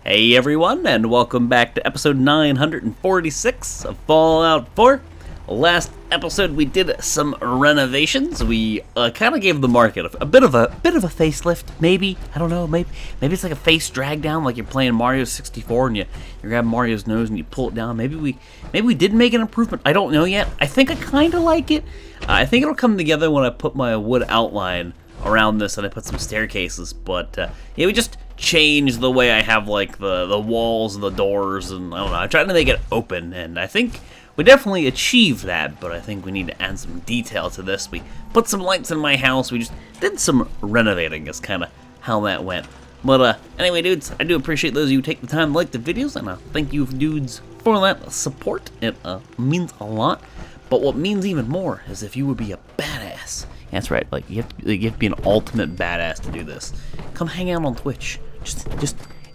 Hey everyone, and welcome back to episode 946 of Fallout 4. Last episode we did some renovations. We kind of gave the market a bit of a facelift, maybe. I don't know, maybe it's like a face drag down, like you're playing Mario 64 and you grab Mario's nose and you pull it down. Maybe we did make an improvement. I don't know yet. I think I kind of like it. I think it'll come together when I put my wood outline around this and I put some staircases. But yeah, we just changed the way I have like the walls and the doors, and I don't know. I tried to make it open, and I think we definitely achieved that, but I think we need to add some detail to this. We put some lights in my house. We just did some renovating is kind of how that went. But anyway, dudes, I do appreciate those of you who take the time to like the videos, and thank you, dudes, for that support. It means a lot. But what means even more is if you would be a badass. That's right, like you have to be an ultimate badass to do this. Come hang out on Twitch. Just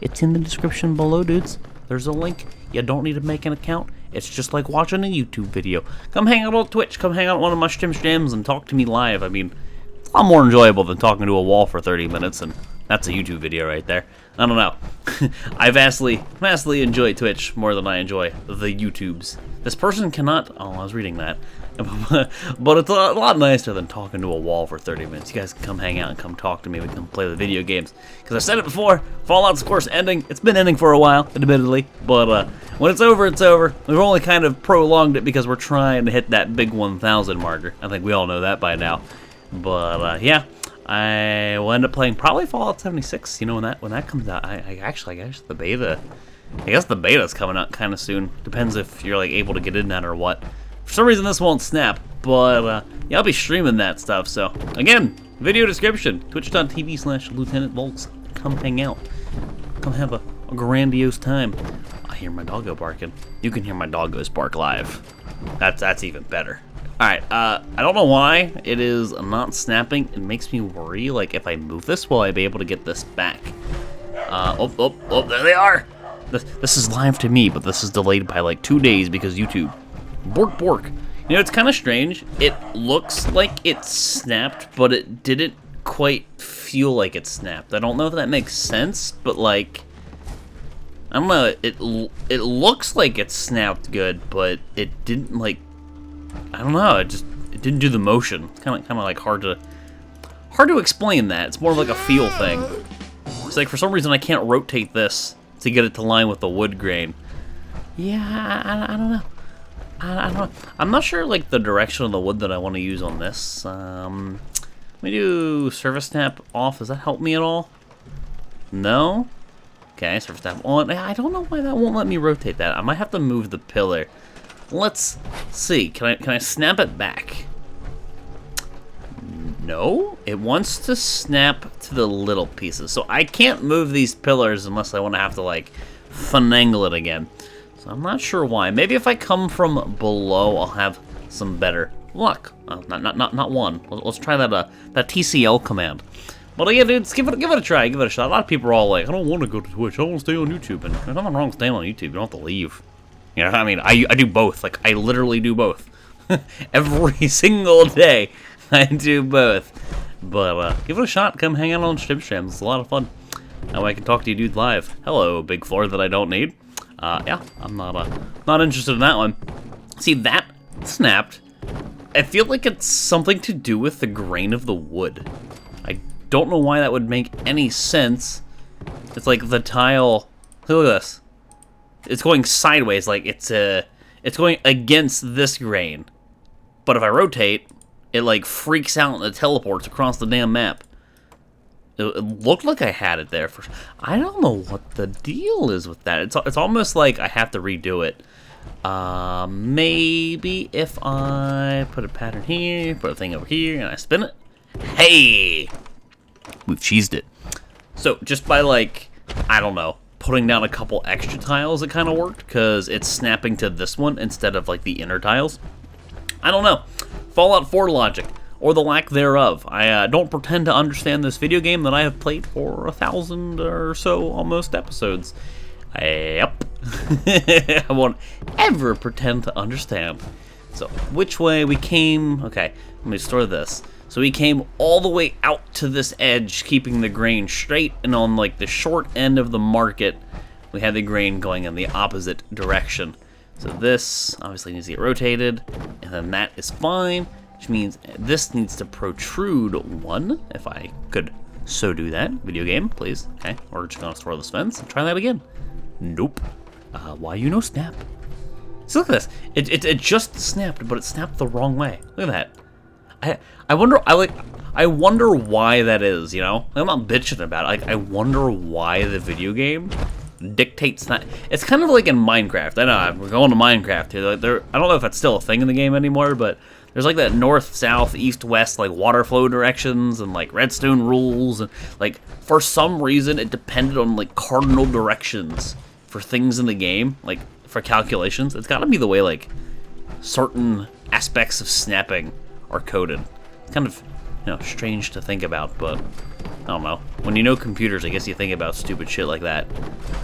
it's in the description below, dudes. There's a link. You don't need to make an account. It's just like watching a YouTube video. Come hang out on Twitch. Come hang out on one of my streams and talk to me live. I mean, it's a lot more enjoyable than talking to a wall for 30 minutes, and that's a YouTube video right there. I don't know. I vastly enjoy Twitch more than I enjoy the YouTubes. This person cannot... Oh, I was reading that. But it's a lot nicer than talking to a wall for 30 minutes. You guys can come hang out and come talk to me. We can play the video games. Because I've said it before, Fallout's of course ending. It's been ending for a while, admittedly. But when it's over, it's over. We've only kind of prolonged it because we're trying to hit that big 1,000 marker. I think we all know that by now. But yeah, I will end up playing probably Fallout 76. You know, when that comes out, I guess the beta. I guess the beta's coming out kind of soon. Depends if you're like able to get in that or what. For some reason this won't snap, but yeah, I'll be streaming that stuff. So again, video description: twitch.tv/Lieutenant Volx. Come hang out. Come have a grandiose time. I hear my doggo barking. You can hear my doggos bark live. That's even better. All right, I don't know why it is not snapping. It makes me worry. Like if I move this, will I be able to get this back? Oh, there they are. This is live to me, but this is delayed by like 2 days because YouTube. Bork. You know, it's kind of strange. It looks like it snapped, but it didn't quite feel like it snapped. I don't know if that makes sense, but like, I don't know. It looks like it snapped good, but it didn't like. I don't know. It didn't do the motion. It's kind of like hard to explain that. It's more of like a feel thing. It's like for some reason I can't rotate this to get it to line with the wood grain. Yeah, I don't know. I don't know. I'm not sure like the direction of the wood that I want to use on this. Let me do surface tap off. Does that help me at all? No? Okay, surface tap on. I don't know why that won't let me rotate that. I might have to move the pillar. Let's see. Can I snap it back? No? It wants to snap to the little pieces. So I can't move these pillars unless I want to have to like finagle it again. I'm not sure why. Maybe if I come from below, I'll have some better luck. Not one. Let's try that TCL command. But yeah, dudes, give it a try. Give it a shot. A lot of people are all like, I don't want to go to Twitch. I want to stay on YouTube. And there's nothing wrong with staying on YouTube. You don't have to leave. You know, I mean, I do both. Like, I literally do both. Every single day, I do both. But give it a shot. Come hang out on streams. It's a lot of fun. That way I can talk to you dudes live. Hello, big floor that I don't need. Yeah, I'm not interested in that one. See, that snapped. I feel like it's something to do with the grain of the wood. I don't know why that would make any sense. It's like the tile. Look at this. It's going sideways, like it's going against this grain. But if I rotate, it like freaks out and it teleports across the damn map. It looked like I had it there for. I don't know what the deal is with that. It's almost like I have to redo it. Maybe if I put a pattern here, put a thing over here, and I spin it. Hey, we've cheesed it. So just by like, I don't know, putting down a couple extra tiles, it kind of worked because it's snapping to this one instead of like the inner tiles. I don't know. Fallout 4 logic. Or the lack thereof. I don't pretend to understand this video game that I have played for 1,000 or so almost episodes. Yep. I won't ever pretend to understand. So, which way we came... Okay, let me store this. So we came all the way out to this edge, keeping the grain straight, and on like the short end of the market, we had the grain going in the opposite direction. So this obviously needs to get rotated, and then that is fine, which means this needs to protrude 1, if I could so do that. Video game, please. Okay, we're just gonna throw this fence and try that again. Nope. Why you no snap? So look at this. It just snapped, but it snapped the wrong way. Look at that. I wonder why that is, you know? I'm not bitching about it. Like, I wonder why the video game dictates that. It's kind of like in Minecraft. I know, we're going to Minecraft here. Like, I don't know if that's still a thing in the game anymore, but there's like that north, south, east, west, like water flow directions and like redstone rules. And like, for some reason, it depended on like cardinal directions for things in the game, like for calculations. It's gotta be the way like certain aspects of snapping are coded. It's kind of, you know, strange to think about, but I don't know. When you know computers, I guess you think about stupid shit like that.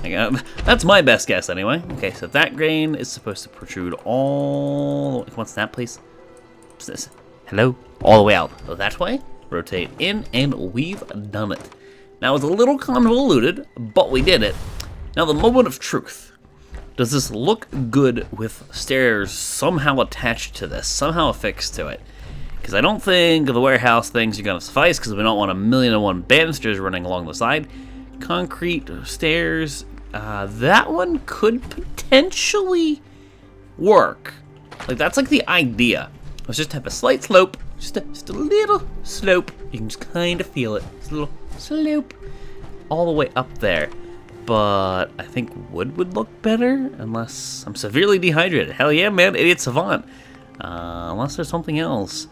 Like, that's my best guess, anyway. Okay, so that grain is supposed to protrude all... Come on, snap, please. What's this? Hello? All the way out. So that way. Rotate in, and we've done it. Now, it's a little convoluted, but we did it. Now, the moment of truth. Does this look good with stairs somehow attached to this? Somehow affixed to it? Because I don't think the warehouse things are going to suffice, because we don't want 1,000,001 banisters running along the side. Concrete stairs, that one could potentially work. Like, that's like the idea. Let's just have a slight slope, just a little slope. You can just kind of feel it. Just a little slope all the way up there. But I think wood would look better, unless I'm severely dehydrated. Hell yeah, man, idiot savant. Unless there's something else.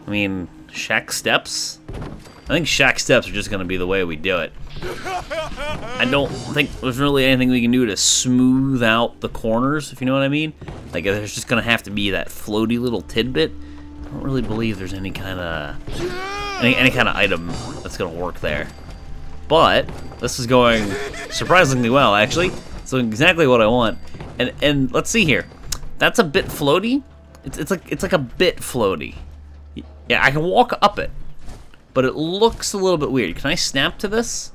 I mean, shack steps? I think shack steps are just going to be the way we do it. I don't think there's really anything we can do to smooth out the corners, if you know what I mean. Like, there's just going to have to be that floaty little tidbit. I don't really believe there's any kind of any kind of item that's going to work there. But this is going surprisingly well, actually. So exactly what I want. And let's see here. That's a bit floaty. It's like a bit floaty. Yeah, I can walk up it, but it looks a little bit weird. Can I snap to this?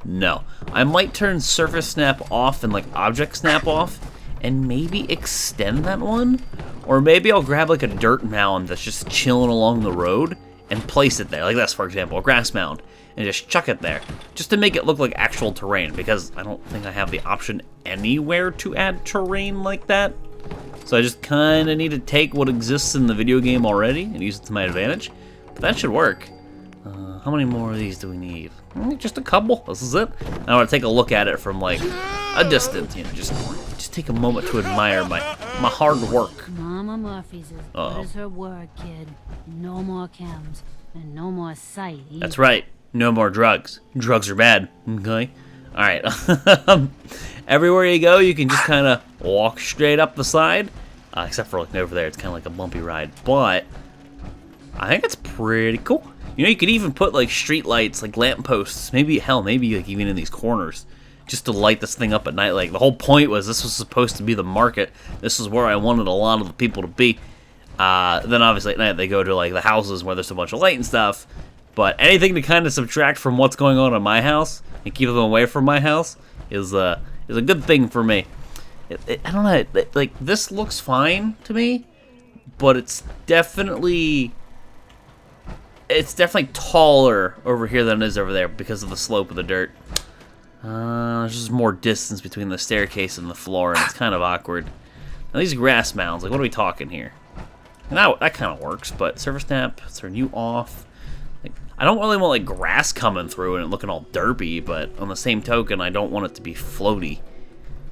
No. I might turn surface snap off and like object snap off, and maybe extend that one, or maybe I'll grab like a dirt mound that's just chilling along the road and place it there, like this, for example, a grass mound, and just chuck it there, just to make it look like actual terrain, because I don't think I have the option anywhere to add terrain like that. So I just kind of need to take what exists in the video game already and use it to my advantage. But that should work. How many more of these do we need? Just a couple. This is it. I want to take a look at it from like a distance. You know, just take a moment to admire my hard work. Mama Murphy's is her word, kid. No more chems and no more sight either. That's right. No more drugs. Drugs are bad. Okay. All right. Everywhere you go, you can just kind of walk straight up the side, except for like over there, it's kind of like a bumpy ride. But I think it's pretty cool. You know, you could even put like street lights, like lamp posts, maybe like even in these corners, just to light this thing up at night. Like the whole point was this was supposed to be the market. This is where I wanted a lot of the people to be. Then obviously at night they go to like the houses where there's a bunch of light and stuff. But anything to kind of subtract from what's going on in my house and keep them away from my house is a good thing for me. I don't know, like this looks fine to me, but it's definitely taller over here than it is over there because of the slope of the dirt. There's just more distance between the staircase and the floor, and it's kind of awkward. Now these grass mounds, like what are we talking here? And that kind of works, but surface snap, turn you off. Like, I don't really want like grass coming through and it looking all derpy, but on the same token, I don't want it to be floaty.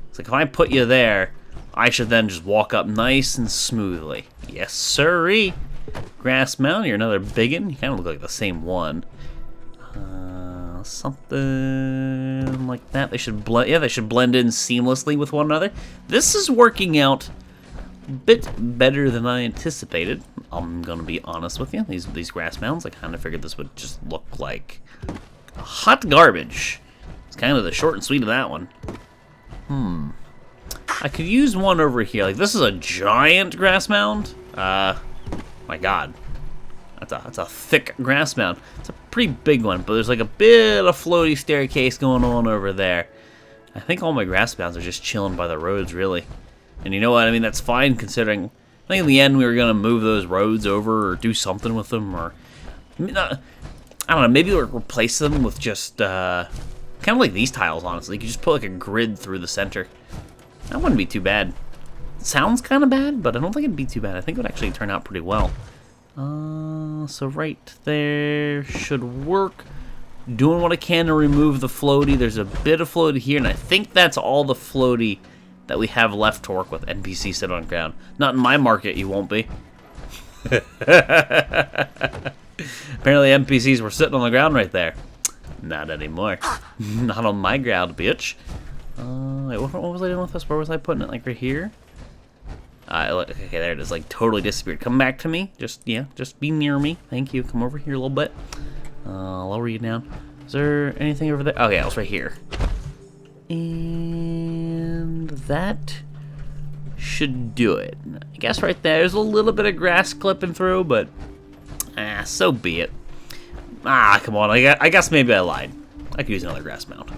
It's like if I put you there, I should then just walk up nice and smoothly. Yes, sirree. Grass mound, you're another biggin. You kind of look like the same one. Something like that. They should blend. Yeah, they should blend in seamlessly with one another. This is working out a bit better than I anticipated. I'm gonna be honest with you. These grass mounds, I kind of figured this would just look like hot garbage. It's kind of the short and sweet of that one. I could use one over here. Like this is a giant grass mound. My God, that's a thick grass mound. It's a pretty big one, but there's like a bit of floaty staircase going on over there. I think all my grass mounds are just chilling by the roads, really. And you know what? I mean, that's fine considering. I think in the end we were gonna move those roads over or do something with them, or I don't know. Maybe we'll replace them with just kind of like these tiles. Honestly, you could just put like a grid through the center. That wouldn't be too bad. It sounds kind of bad, but I don't think it'd be too bad. I think it would actually turn out pretty well. So right there should work. Doing what I can to remove the floaty. There's a bit of floaty here, and I think that's all the floaty that we have left to work with. NPC sit on ground. Not in my market, you won't be. Apparently NPCs were sitting on the ground right there. Not anymore. Not on my ground, bitch. Wait, what was I doing with this? Where was I putting it? Like right here? Okay, there it is. Like totally disappeared. Come back to me. Just be near me. Thank you. Come over here a little bit. Lower you down. Is there anything over there? Okay, it's right here. And that should do it. I guess right there's a little bit of grass clipping through, but so be it. Come on. I guess maybe I lied. I could use another grass mound.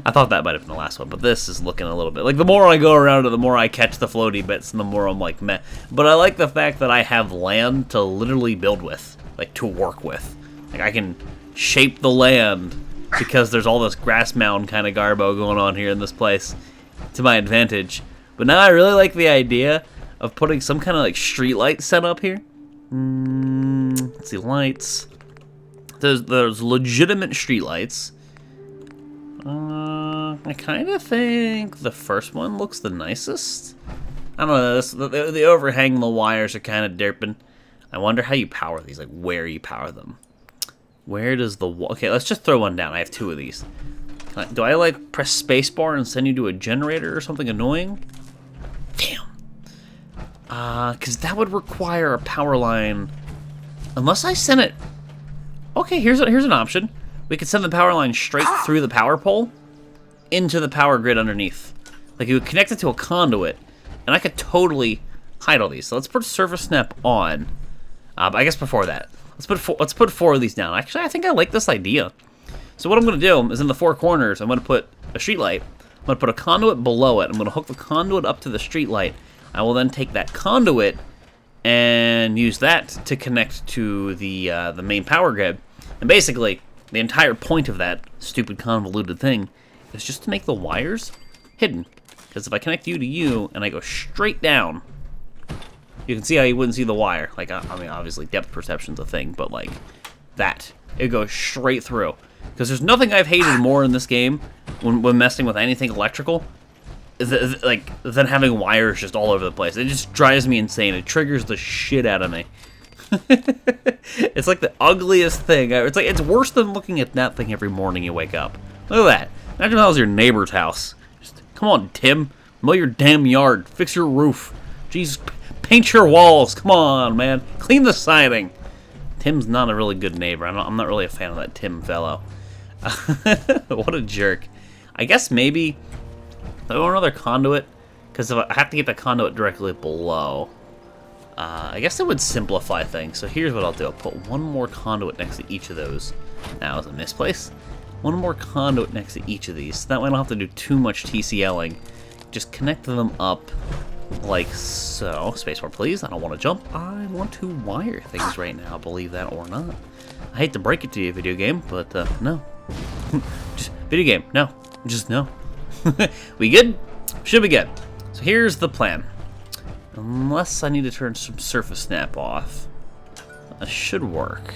I thought that might have been the last one, but this is looking a little bit like the more I go around it, the more I catch the floaty bits, and the more I'm like, meh. But I like the fact that I have land to literally build with, like to work with. Like I can shape the land because there's all this grass mound kind of garbo going on here in this place to my advantage. But now I really like the idea of putting some kind of like street light set up here. Let's see, lights. There's legitimate street lights. I kind of think the first one looks the nicest. I don't know, the overhang, the wires are kind of derping. I wonder how you power these, like where you power them. Where does the okay, let's just throw one down. I have two of these. Do I like press spacebar and send you to a generator or something annoying? Damn. Because that would require a power line. Unless I send it. Okay, here's an option. We could send the power line straight through the power pole into the power grid underneath. Like you would connect it to a conduit, and I could totally hide all these. So let's put surface snap on. But I guess before that, let's put four of these down. Actually, I think I like this idea. So what I'm going to do is in the four corners, I'm going to put a street light. I'm going to put a conduit below it. I'm going to hook the conduit up to the street light. I will then take that conduit and use that to connect to the main power grid. And basically, the entire point of that stupid convoluted thing is just to make the wires hidden. Because if I connect you to you and I go straight down, you can see how you wouldn't see the wire. Like, I mean, obviously depth perception's a thing, but like that, it goes straight through. Because there's nothing I've hated more in this game when messing with anything electrical than having wires just all over the place. It just drives me insane. It triggers the shit out of me. It's like the ugliest thing. It's worse than looking at that thing every morning you wake up. Look at that. Imagine that was your neighbor's house. Just, come on, Tim. Mow your damn yard. Fix your roof. Jeez, paint your walls. Come on, man. Clean the siding. Tim's not a really good neighbor. I'm not really a fan of that Tim fellow. What a jerk. I guess maybe I want another conduit, because I have to get the conduit directly below. I guess it would simplify things. So here's what I'll do. I'll put one more conduit next to each of those. That was a misplace. One more conduit next to each of these. That way I don't have to do too much TCLing. Just connect them up like so. Spacebar, please. I don't want to jump. I want to wire things right now, believe that or not. I hate to break it to you, video game, but no. Just video game, no. Just no. We good? Should be good. So here's the plan. Unless I need to turn some surface snap off. That should work.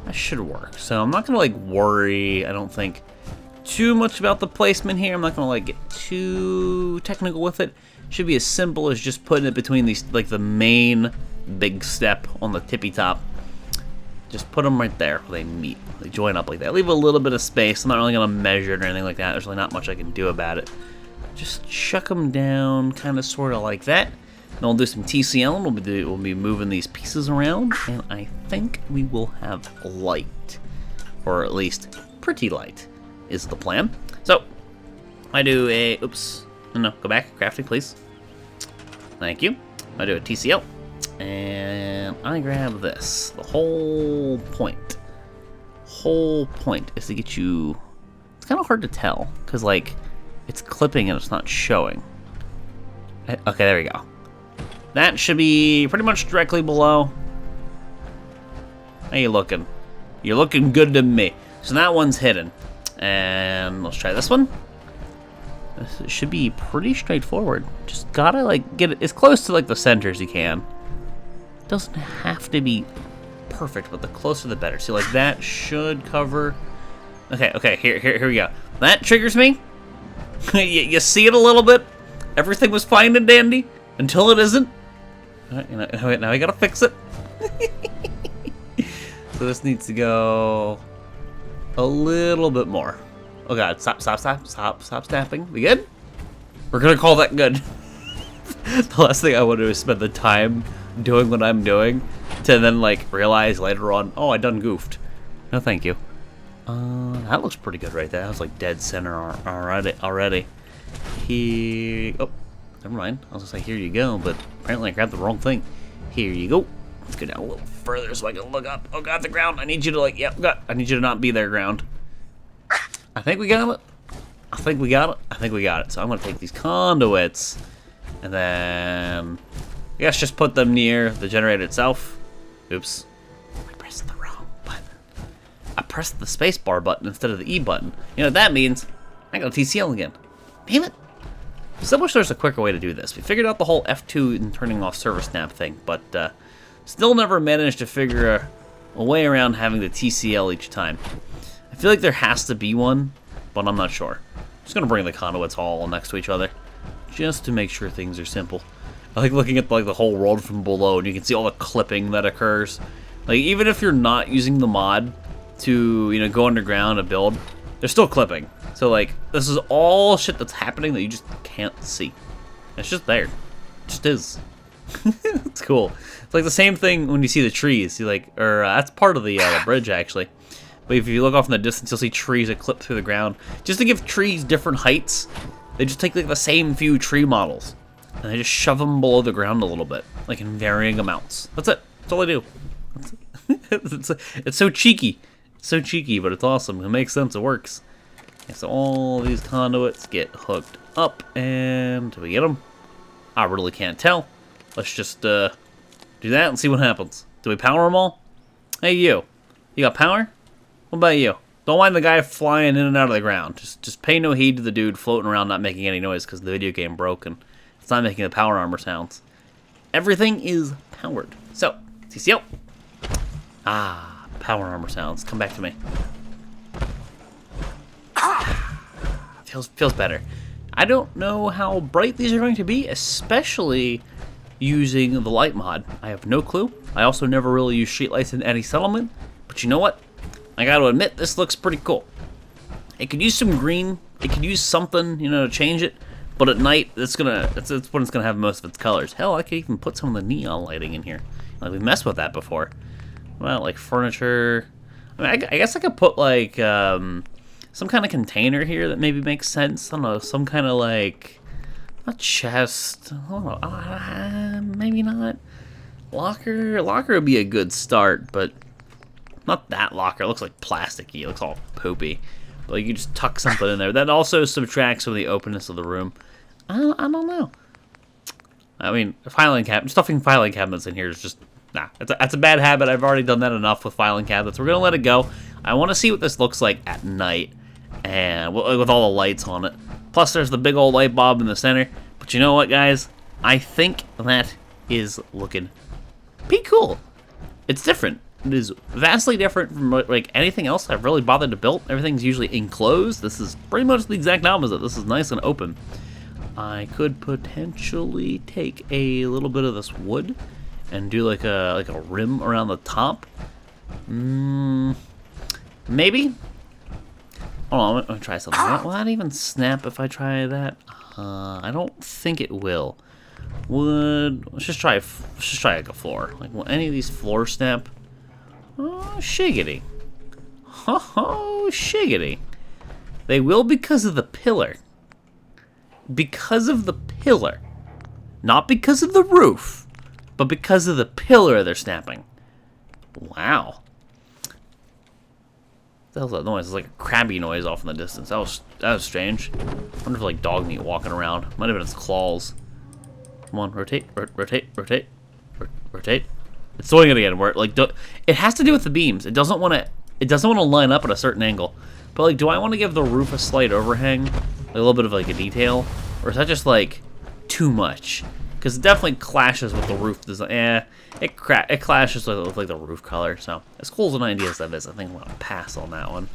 That should work. So I'm not gonna like worry, I don't think, too much about the placement here. I'm not gonna like get too technical with it. Should be as simple as just putting it between these, like the main big step on the tippy top. Just put them right there where they meet. They join up like that. Leave a little bit of space. I'm not really gonna measure it or anything like that. There's really not much I can do about it. Just chuck them down, kind of, sort of like that. Then we'll do some TCL, and we'll be moving these pieces around, and I think we will have light. Or at least pretty light is the plan. So, I do a, oops, no, go back, crafting please. Thank you. I do a TCL, and I grab this. The whole point is to get you It's kind of hard to tell, because, like, it's clipping and it's not showing. Okay, there we go. That should be pretty much directly below. How you looking? You're looking good to me. So that one's hidden. And let's try this one. This should be pretty straightforward. Just gotta, like, get it as close to, like, the center as you can. Doesn't have to be perfect, but the closer the better. See, like, that should cover... Okay, here we go. That triggers me. You see it a little bit. Everything was fine and dandy until it isn't. All right, now I gotta fix it. So this needs to go a little bit more. Oh god, stop snapping. We good? We're gonna call that good. The last thing I want to do is spend the time doing what I'm doing to then, like, realize later on, oh, I done goofed. No, thank you. That looks pretty good right there. That was like dead center already. Here, oh, never mind. I was gonna say here you go, but apparently I grabbed the wrong thing. Here you go. Let's go down a little further so I can look up. Oh god, the ground. I need you to, like, yep, I need you to not be there, ground. I think we got it. I think we got it. So I'm gonna take these conduits and then I guess just put them near the generator itself. Oops. I pressed the wrong button. I pressed the spacebar button instead of the E button. You know what that means? I got a TCL again. Damn it. So wish there's a quicker way to do this. We figured out the whole F2 and turning off service snap thing, but still never managed to figure a way around having the TCL each time. I feel like there has to be one, but I'm not sure. Just gonna bring the conduits all next to each other, just to make sure things are simple. I like looking at, like, the whole world from below, and you can see all the clipping that occurs. Like, even if you're not using the mod to, you know, go underground and build, they're still clipping. So, like, this is all shit that's happening that you just can't see. It's just there. It just is. It's cool. It's like the same thing when you see the trees. You like, or that's part of the bridge actually. But if you look off in the distance, you'll see trees that clip through the ground. Just to give trees different heights, they just take, like, the same few tree models and they just shove them below the ground a little bit, like in varying amounts. That's it. That's all I do. It's so cheeky. It's so cheeky, but it's awesome. It makes sense. It works. Okay, so all these conduits get hooked up, and do we get them? I really can't tell. Let's just do that and see what happens. Do we power them all? Hey, you. You got power? What about you? Don't mind the guy flying in and out of the ground. Just pay no heed to the dude floating around not making any noise because the video game broke and it's not making the power armor sounds. Everything is powered. So, TCL. Ah, power armor sounds. Come back to me. Feels better. I don't know how bright these are going to be, especially using the light mod. I have no clue. I also never really use streetlights in any settlement, but you know what? I gotta admit, this looks pretty cool. It could use some green. It could use something, you know, to change it. But at night, it's when it's gonna have most of its colors. Hell, I could even put some of the neon lighting in here. Like, we've messed with that before. Well, like furniture. I mean, I guess I could put, like, some kind of container here that maybe makes sense. I don't know, some kind of, like, a chest. I don't know, maybe not. Locker would be a good start, but not that locker. It looks like plasticky. It looks all poopy. But you just tuck something in there. That also subtracts from the openness of the room. I don't know. I mean, stuffing filing cabinets in here is just, nah. That's a bad habit. I've already done that enough with filing cabinets. We're gonna let it go. I want to see what this looks like at night, and with all the lights on it. Plus, there's the big old light bulb in the center. But you know what, guys? I think that is looking pretty cool. It's different. It is vastly different from, like, anything else I've really bothered to build. Everything's usually enclosed. This is pretty much the exact opposite. This is nice and open. I could potentially take a little bit of this wood and do like a rim around the top. Maybe. Hold on, I'm gonna try something. Will that even snap if I try that? I don't think it will. Let's just try like a floor. Like, will any of these floors snap? Oh, shiggity. Oh, shiggity. They will because of the pillar. Because of the pillar. Not because of the roof, but because of the pillar they're snapping. Wow. the hell's that noise? It's like a crabby noise off in the distance. That was strange. I wonder if like dog meat walking around. Might have been its claws. Come on, rotate, rotate, rotate, rotate. It's doing it again. Where like it has to do with the beams. It doesn't want to line up at a certain angle. But like, do I want to give the roof a slight overhang, like a little bit of like a detail, or is that just like too much? Because it definitely clashes with the roof design. It clashes with like the roof color. So as cool as an idea as that is, I think I'm gonna pass on that one.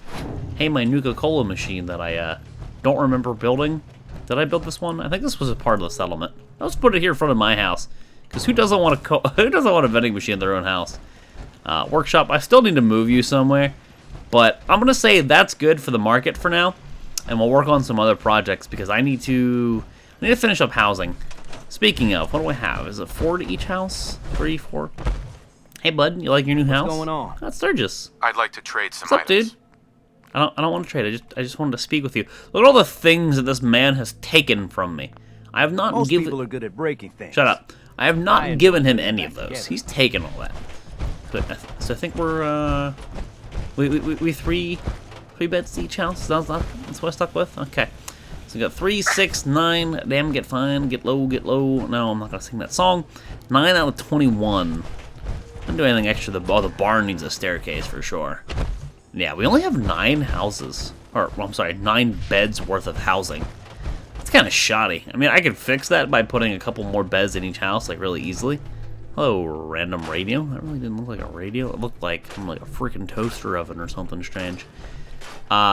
Hey, my Nuka-Cola machine that I don't remember building. Did I build this one? I think this was a part of the settlement. Let's put it here in front of my house. Because who doesn't want a vending machine in their own house? Workshop. I still need to move you somewhere, but I'm gonna say that's good for the market for now, and we'll work on some other projects because I need to finish up housing. Speaking of, what do I have? Is it 4 to each house? 3, 4? Hey, bud, you like your new house? What's going on? That's Sturgis. I'd like to trade some What's up, items. dude? I don't want to trade. I just wanted to speak with you. Look at all the things that this man has taken from me. I have not Most given. people are good at breaking things. Shut up. I have not given him any of those. He's taken all that. But so I think we're we three beds to each house. That's what I stuck with. Okay. So we got 3, 6, 9. Damn, get fine, get low, get low. No, I'm not gonna sing that song. 9 out of 21. I didn't do anything extra. The barn needs a staircase for sure. Yeah, we only have 9 houses, or well, I'm sorry, 9 beds worth of housing. It's kind of shoddy. I mean, I could fix that by putting a couple more beds in each house, like really easily. Hello, random radio. That really didn't look like a radio. It looked like a freaking toaster oven or something strange.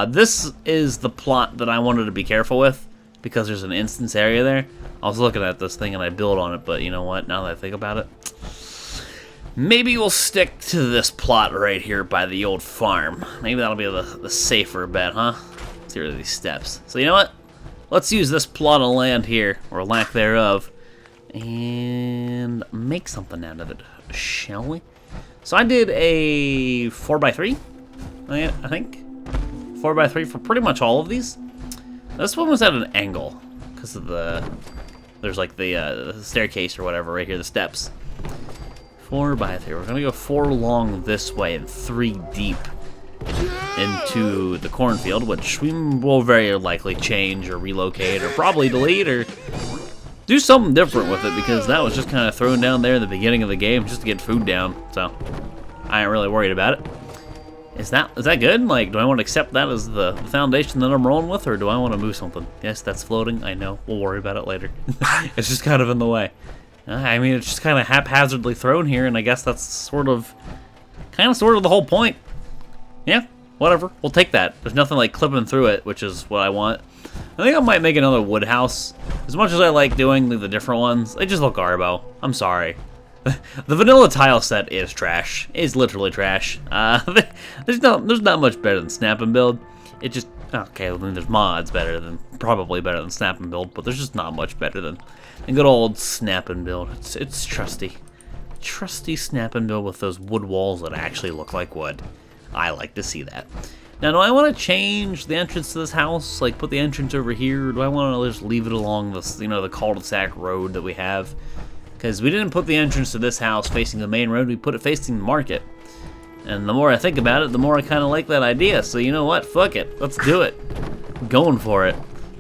This is the plot that I wanted to be careful with because there's an instance area there. I was looking at this thing and I built on it, but you know what? Now that I think about it, maybe we'll stick to this plot right here by the old farm. Maybe that'll be the safer bet, huh? Let's get rid of these steps. So you know what? Let's use this plot of land here, or lack thereof, and make something out of it, shall we? So I did a 4x3, I think. 4x3 for pretty much all of these. This one was at an angle, because of there's like the staircase or whatever right here, the steps. 4x3. We're gonna go 4 long this way and 3 deep into the cornfield, which we will very likely change or relocate or probably delete or do something different with it because that was just kind of thrown down there in the beginning of the game just to get food down. So I ain't really worried about it. Is that good? Like, do I want to accept that as the foundation that I'm rolling with, or do I want to move something? Yes, that's floating. I know. We'll worry about it later. It's just kind of in the way. I mean, it's just kind of haphazardly thrown here, and I guess that's sort of the whole point. Yeah, whatever. We'll take that. There's nothing like clipping through it, which is what I want. I think I might make another wood house. As much as I like doing the different ones, they just look garbo. I'm sorry. The vanilla tile set is trash. It's literally trash. There's not much better than Snap and Build. It just okay. I mean, there's mods probably better than Snap and Build, but there's just not much better than good old Snap and Build. It's trusty Snap and Build with those wood walls that actually look like wood. I like to see that. Now, do I want to change the entrance to this house? Like, put the entrance over here? Or do I want to just leave it along this, the cul-de-sac road that we have? Because we didn't put the entrance to this house facing the main road, we put it facing the market. And the more I think about it, the more I kind of like that idea. So you know what? Fuck it. Let's do it. I'm going for it.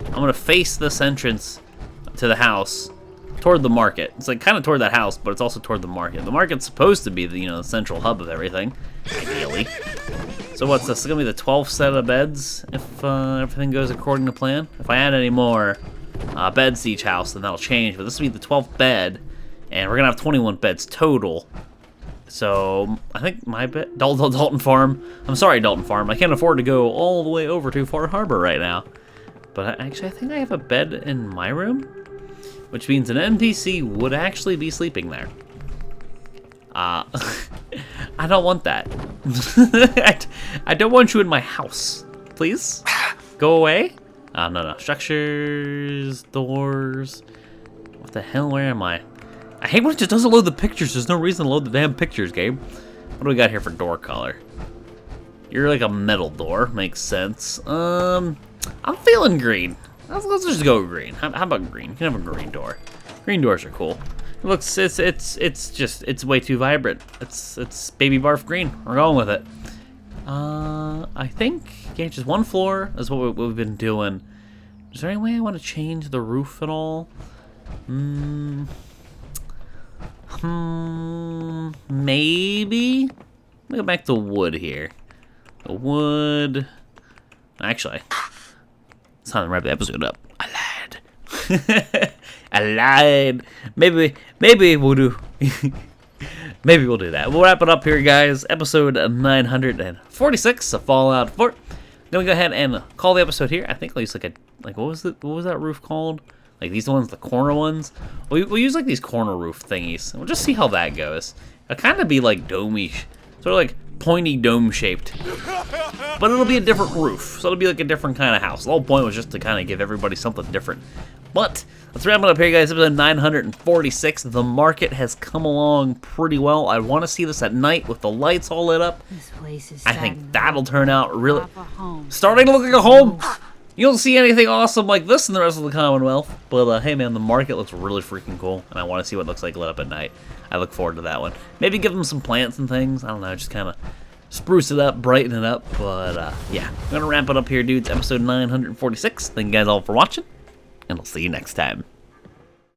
I'm going to face this entrance to the house toward the market. It's like kind of toward that house, but it's also toward the market. The market's supposed to be the central hub of everything, ideally. So what's this? It's going to be the 12th set of beds if everything goes according to plan. If I add any more beds to each house, then that'll change. But this will be the 12th bed. And we're going to have 21 beds total. So, I think my bed... Dalton Farm. I'm sorry, Dalton Farm. I can't afford to go all the way over to Far Harbor right now. But actually, I think I have a bed in my room. Which means an NPC would actually be sleeping there. I don't want that. I don't want you in my house. Please? Go away? No. Structures, doors... What the hell? Where am I? I hate when it just doesn't load the pictures. There's no reason to load the damn pictures, game. What do we got here for door color? You're like a metal door. Makes sense. I'm feeling green. Let's just go green. How about green? You can have a green door. Green doors are cool. It looks, it's way too vibrant. It's baby barf green. We're going with it. I think, yeah, just one floor is what we've been doing. Is there any way I want to change the roof at all? Maybe? Let me go back to wood here. The wood. Actually, it's time to wrap the episode up. I lied. I lied. Maybe we'll do. Maybe we'll do that. We'll wrap it up here, guys. Episode 946 of Fallout 4. Gonna go ahead and call the episode here. I think I'll use like what was that roof called? Like these ones, the corner ones. We'll use like these corner roof thingies. We'll just see how that goes. It'll kind of be like domey, sort of like pointy dome shaped, but it'll be a different roof. So it'll be like a different kind of house. The whole point was just to kind of give everybody something different. But let's wrap it up here, guys. Episode 946. The market has come along pretty well. I want to see this at night with the lights all lit up. This place is I think that'll turn out really home. starting to look like a home. You don't see anything awesome like this in the rest of the Commonwealth. But hey, man, the market looks really freaking cool, and I want to see what it looks like lit up at night. I look forward to that one. Maybe give them some plants and things. I don't know, just kind of spruce it up, brighten it up. But yeah, I'm gonna wrap it up here, dudes. Episode 946. Thank you guys all for watching, and I'll see you next time.